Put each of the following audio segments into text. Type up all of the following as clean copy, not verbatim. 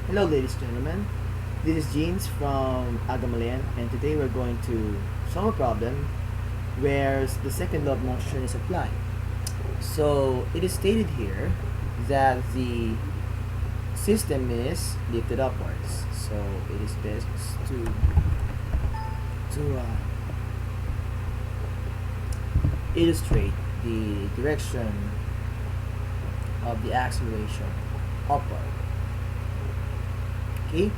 Hello ladies and gentlemen, this is Jeans from AGHAMALAYAN, and today we're going to solve a problem where the second law of motion is applied. So it is stated here that the system is lifted upwards. So it is best to illustrate the direction of the acceleration upward. Okay.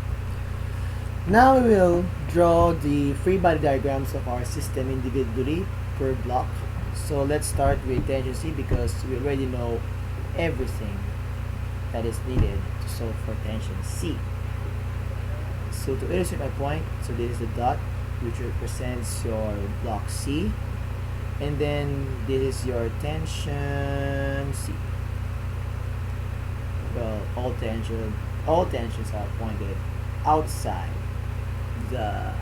Now we will draw the free body diagrams of our system individually per block. So let's start with tension C because we already know everything that is needed to solve for tension C. So to illustrate my point, so this is the dot which represents your block C, and then this is your tension C. Well, all tensions are pointed outside the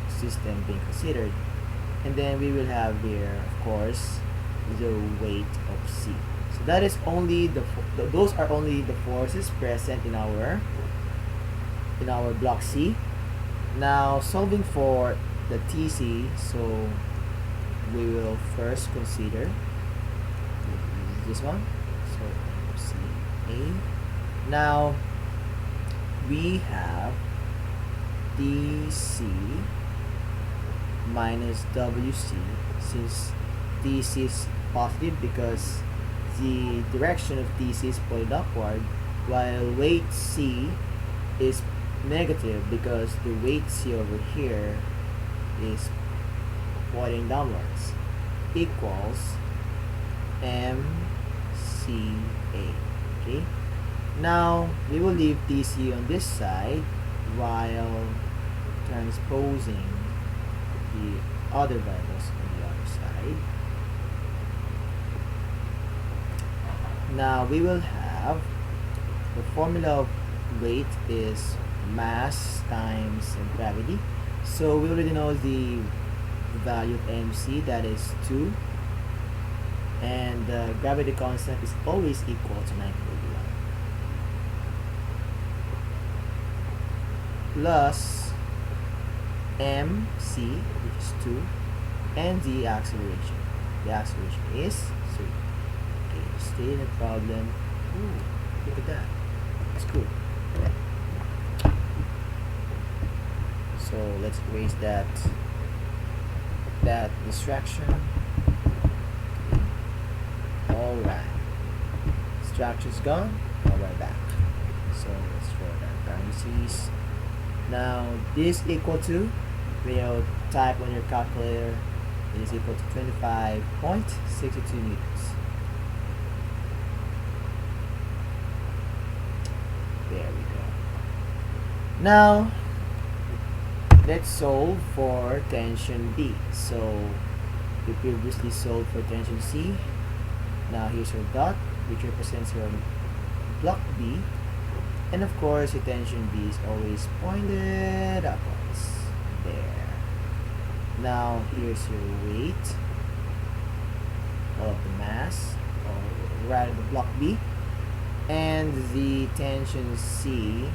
system being considered, and then we will have here, of course, the weight of C. So that is only those are only the forces present in our block C. Now solving for the TC, so we will first consider this one. So CA. Now we have DC minus WC, since DC is positive because the direction of DC is pointed upward, while weight C is negative because the weight C over here is pointing downwards, equals MCA. Okay. Now we will leave DC on this side while transposing the other variables on the other side. Now we will have the formula of weight is mass times gravity. So we already know the value of MC, that is 2, and the gravity constant is always equal to 9.1 plus MC, which is 2, and the acceleration. The acceleration is 3. Okay, stay in the problem. Ooh, look at that. That's cool. Okay. So let's erase that distraction. Okay. Alright. Distraction's gone. Alright, back. So let's draw that parentheses. Now this is equal to, type on your calculator, it is equal to 25.62 meters. There we go. Now let's solve for tension B. So we previously solved for tension C. Now here's your dot which represents your block B, and of course your tension B is always pointed upwards. There. Now here's your weight of the mass, or rather the block B, and the tension C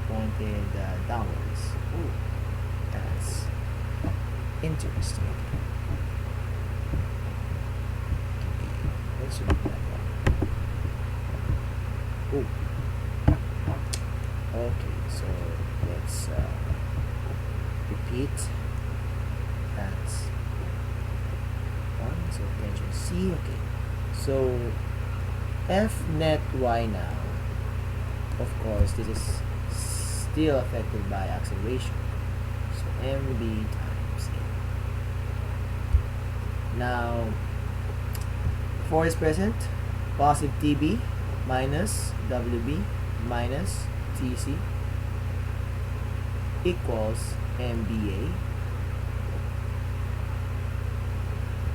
pointed downwards. Ooh, that's interesting. Okay, let's remove that one. Ooh. Okay, so let's repeat. That's one. So tension C. Okay. So F net Y now. Of course, this is still affected by acceleration. So MB times A. Now, force is present. Positive TB minus WB minus TC equals MBA.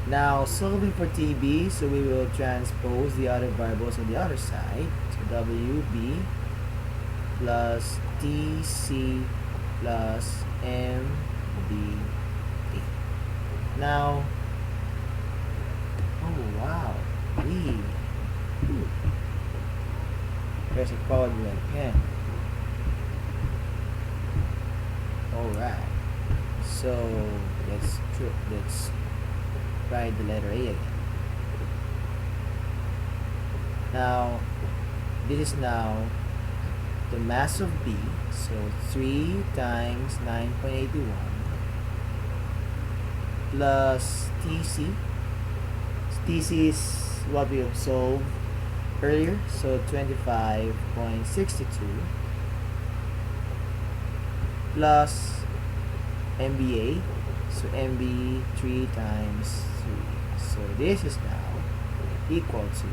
Now solving for TB, so we will transpose the other variables on the other side. So WB plus TC plus MBA. Now, oh wow, we press it forward with a pen. Alright. So let's write the letter A again. Now this is now the mass of B, so 3 times 9.81 plus TC. TC is what we have solved earlier, so 25.62 plus MBA, so MB 3 times 3. So this is now equal to,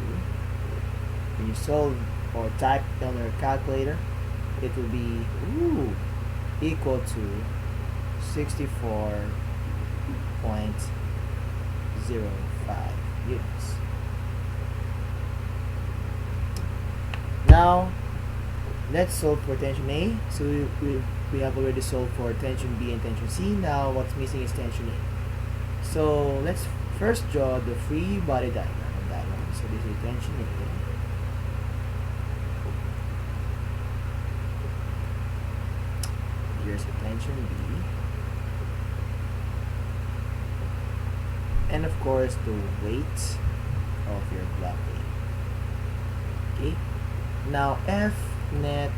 when you solve or type on your calculator, it will be equal to 64.05 units. Now let's solve for tension A. So we have already solved for tension B and tension C. Now what's missing is tension A. So let's first draw the free body diagram on that one. So this is tension A. Here's the tension B. And of course the weight of your block A. Okay. Now F net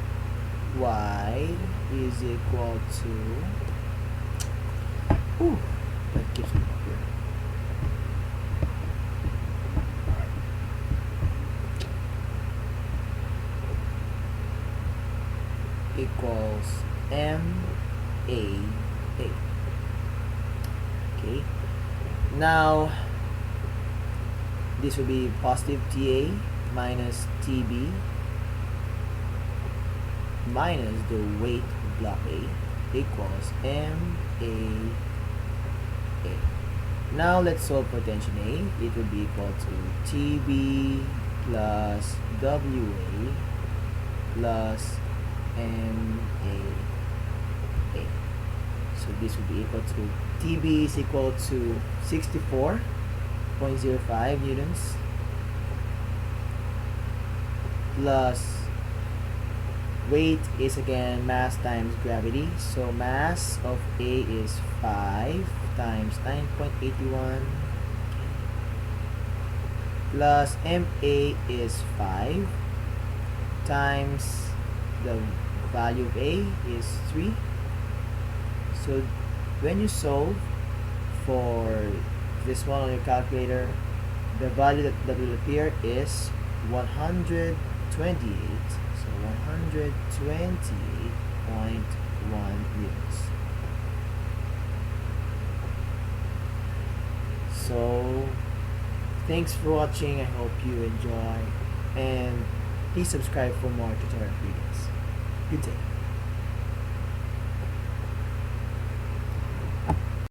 Y is equal to that gives me up here. Equals MAA. Okay. Now this will be positive TA minus TB minus the weight of block A equals MAA. Now let's solve for tension A. It will be equal to TB plus WA plus MAA. So this will be equal to TB is equal to 64.05 newtons plus weight is again mass times gravity. So mass of A is 5 times 9.81 plus MA is 5 times the value of A is 3. So when you solve for this one on your calculator, the value that will appear is 128. So 128.1 units. So thanks for watching. I hope you enjoy, and please subscribe for more tutorial videos. Good day.